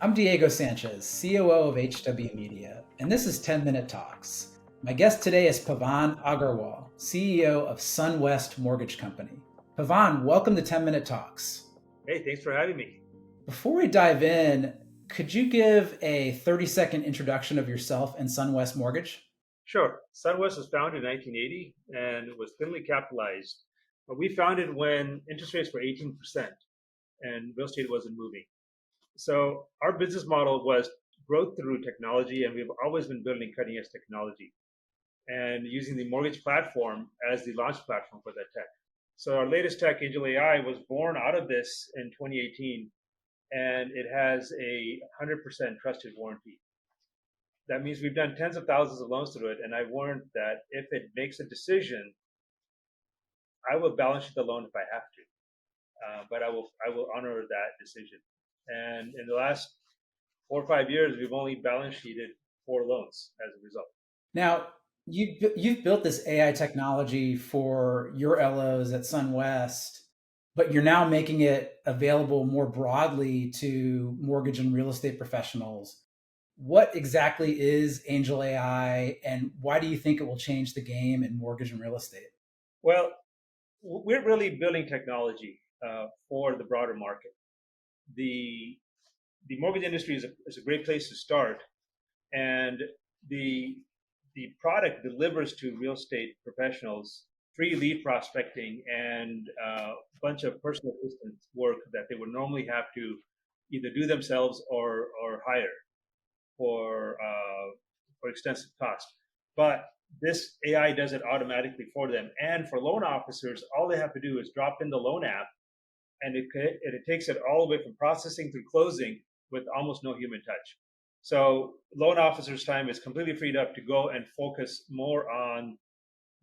I'm Diego Sanchez, COO of HW Media, and this is 10-Minute Talks. My guest today is Pavan Agarwal, CEO of SunWest Mortgage Company. Pavan, welcome to 10-Minute Talks. Hey, thanks for having me. Before we dive in, could you give a 30-second introduction of yourself and SunWest Mortgage? Sure. SunWest was founded in 1980 and was thinly capitalized. We founded when interest rates were 18% and real estate wasn't moving. So our business model was growth through technology, and we've always been building cutting edge technology and using the mortgage platform as the launch platform for that tech. So our latest tech, Angel AI, was born out of this in 2018, and it has a 100% trusted warranty. That means we've done tens of thousands of loans through it, and I've warned that if it makes a decision, I will balance sheet the loan if I have to, but I will honor that decision. And in the last 4 or 5 years, we've only balance sheeted 4 loans as a result. Now, you've built this AI technology for your LOs at SunWest, but you're now making it available more broadly to mortgage and real estate professionals. What exactly is Angel AI, and why do you think it will change the game in mortgage and real estate? Well, we're really building technology for the broader market. The mortgage industry is a great place to start, and the product delivers to real estate professionals free lead prospecting and a bunch of personal assistant work that they would normally have to either do themselves or hire for extensive cost. But this AI does it automatically for them. And for loan officers, all they have to do is drop in the loan app, and it takes it all the way from processing through closing with almost no human touch. So loan officers' time is completely freed up to go and focus more on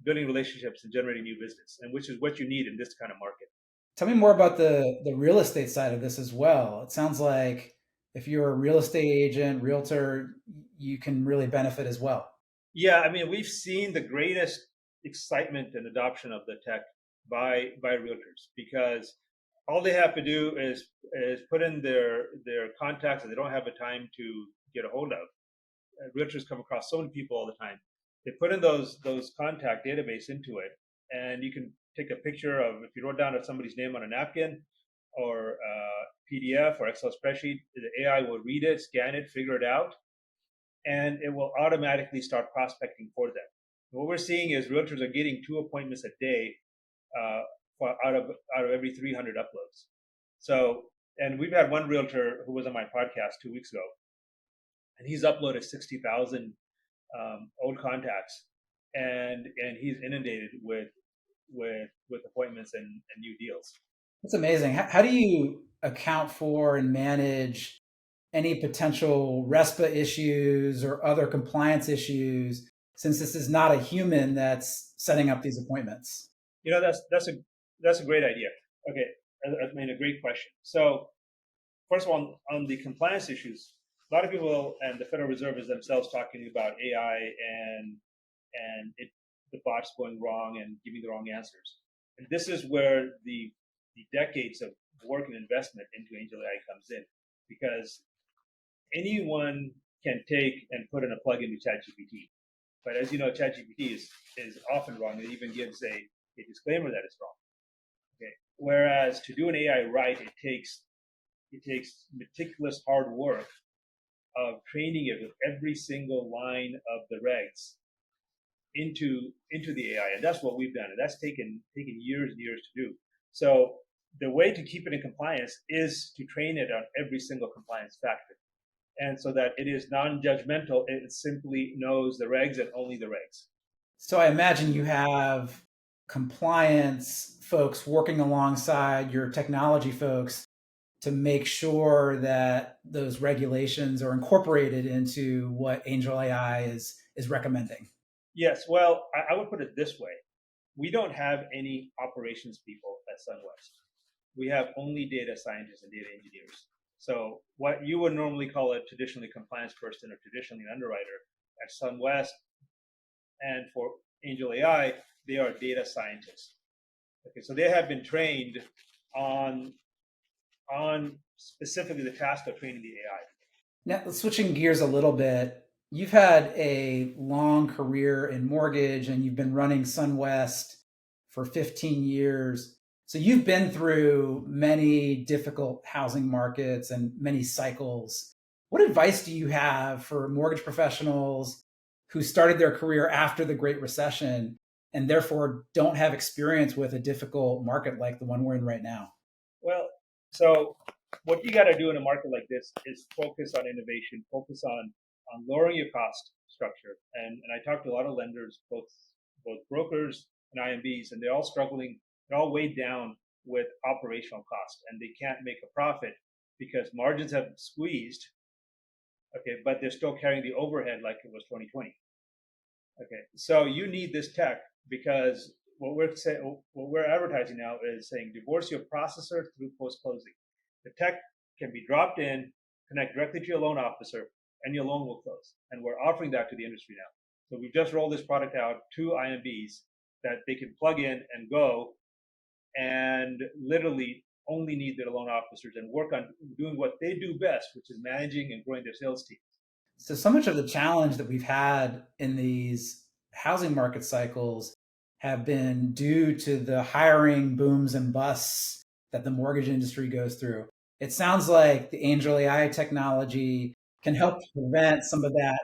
building relationships and generating new business, and which is what you need in this kind of market. Tell me more about the real estate side of this as well. It sounds like if you're a real estate agent, realtor, you can really benefit as well. Yeah, I mean, we've seen the greatest excitement and adoption of the tech by realtors, because all they have to do is put in their contacts that they don't have the time to get a hold of. Realtors come across so many people all the time. They put in those contact database into it, and you can take a picture of, if you wrote down somebody's name on a napkin or PDF or Excel spreadsheet, the AI will read it, scan it, figure it out, and it will automatically start prospecting for them. What we're seeing is realtors are getting 2 appointments a day out of every 300 uploads. So, and we've had one realtor who was on my podcast 2 weeks ago, and he's uploaded 60,000 old contacts, and he's inundated with appointments and new deals. That's amazing. How do you account for and manage any potential RESPA issues or other compliance issues, since this is not a human that's setting up these appointments? You know, that's a great idea. Okay, I mean, a great question. So, first of all, on the compliance issues, a lot of people and the Federal Reserve is themselves talking about AI and the bots going wrong and giving the wrong answers. And this is where the decades of work and investment into Angel AI comes in, because anyone can take and put in a plug into ChatGPT. But as you know, ChatGPT is often wrong. It even gives a disclaimer that it's wrong. Okay. Whereas to do an AI right, it takes meticulous hard work of training it with every single line of the regs into the AI, and that's what we've done, and that's taken years and years to do. So the way to keep it in compliance is to train it on every single compliance factor, and so that it is non-judgmental. It simply knows the regs and only the regs. So I imagine you have compliance folks working alongside your technology folks to make sure that those regulations are incorporated into what Angel AI is recommending. Yes, well, I would put it this way. We don't have any operations people at SunWest. We have only data scientists and data engineers. So what you would normally call a traditionally compliance person or traditionally an underwriter at SunWest, and for Angel AI, they are data scientists. Okay, so they have been trained on specifically the task of training the AI. Now, switching gears a little bit, you've had a long career in mortgage and you've been running SunWest for 15 years. So you've been through many difficult housing markets and many cycles. What advice do you have for mortgage professionals who started their career after the Great Recession and therefore don't have experience with a difficult market like the one we're in right now? Well, so what you got to do in a market like this is focus on innovation, focus on lowering your cost structure. And I talked to a lot of lenders, both brokers and IMBs, and they're all struggling. They're all weighed down with operational cost, and they can't make a profit because margins have squeezed. Okay, but they're still carrying the overhead like it was 2020. Okay, so you need this tech because what we're advertising now is saying divorce your processor through post closing. The tech can be dropped in, connect directly to your loan officer, and your loan will close. And we're offering that to the industry now. So we just rolled this product out to IMBs that they can plug in and go, and literally only need their loan officers and work on doing what they do best, which is managing and growing their sales team. So much of the challenge that we've had in these housing market cycles have been due to the hiring booms and busts that the mortgage industry goes through. It sounds like the Angel AI technology can help prevent some of that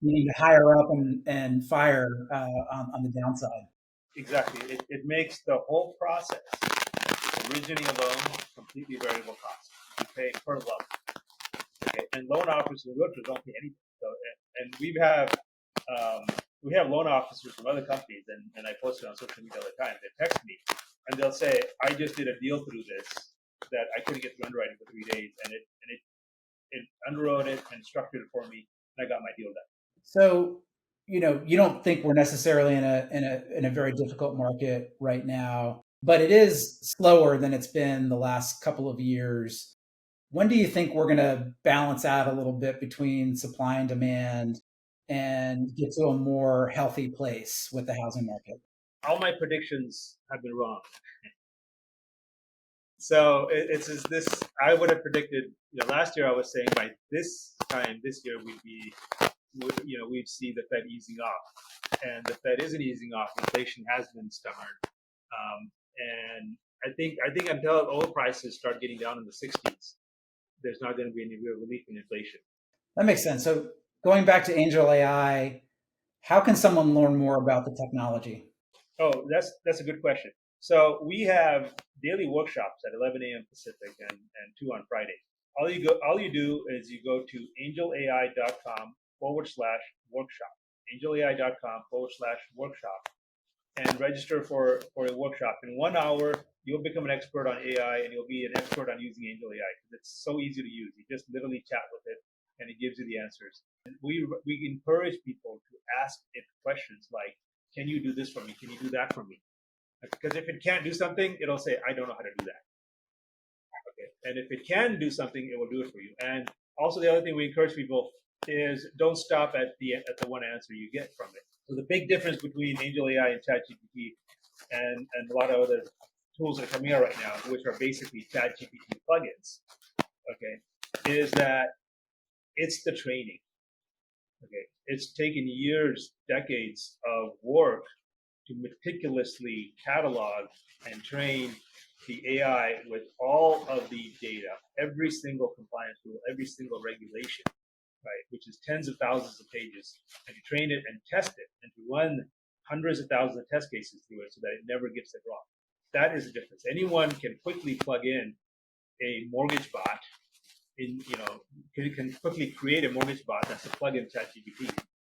needing to hire up and fire on the downside. Exactly. It makes the whole process, originating a loan, completely variable cost. You pay per loan. Okay. And loan officers and realtors don't pay anything. So, and we have loan officers from other companies, and I post it on social media all the time. They text me and they'll say, "I just did a deal through this that I couldn't get through underwriting for 3 days, and it underwrote it and structured it for me, and I got my deal done." So, you don't think we're necessarily in a very difficult market right now, but it is slower than it's been the last couple of years. When do you think we're going to balance out a little bit between supply and demand and get to a more healthy place with the housing market? All my predictions have been wrong. So it's this. I would have predicted. Last year I was saying by this time this year we'd see the Fed easing off, and the Fed isn't easing off. Inflation has been stubborn, and I think until oil prices start getting down in the 60s, there's not going to be any real relief in inflation. That makes sense. So, going back to Angel AI, how can someone learn more about the technology? Oh, that's a good question. So we have daily workshops at 11 a.m. Pacific and 2 on Friday. All you do is you go to angelai.com/workshop, angelai.com/workshop, and register for a workshop. In 1 hour, you'll become an expert on AI, and you'll be an expert on using Angel AI because it's so easy to use. You just literally chat with it, and it gives you the answers. And we encourage people to ask it questions like, "Can you do this for me? Can you do that for me?" Because if it can't do something, it'll say, "I don't know how to do that." Okay. And if it can do something, it will do it for you. And also, the other thing we encourage people is don't stop at the one answer you get from it. So the big difference between Angel AI and ChatGPT and a lot of other tools that are coming out right now, which are basically ChatGPT plugins, okay, is that it's the training. Okay, it's taken years, decades of work to meticulously catalog and train the AI with all of the data, every single compliance rule, every single regulation, right, which is tens of thousands of pages, and to train it and test it and to run hundreds of thousands of test cases through it so that it never gets it wrong. That is the difference. Anyone can quickly plug in a mortgage bot can quickly create a mortgage bot that's a plug-in ChatGPT.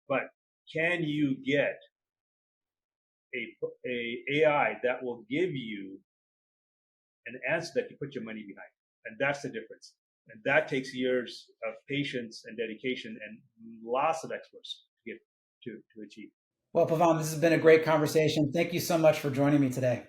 But can you get a AI that will give you an answer that you put your money behind? And that's the difference. And that takes years of patience and dedication and lots of experts to get to achieve. Well, Pavan, this has been a great conversation. Thank you so much for joining me today.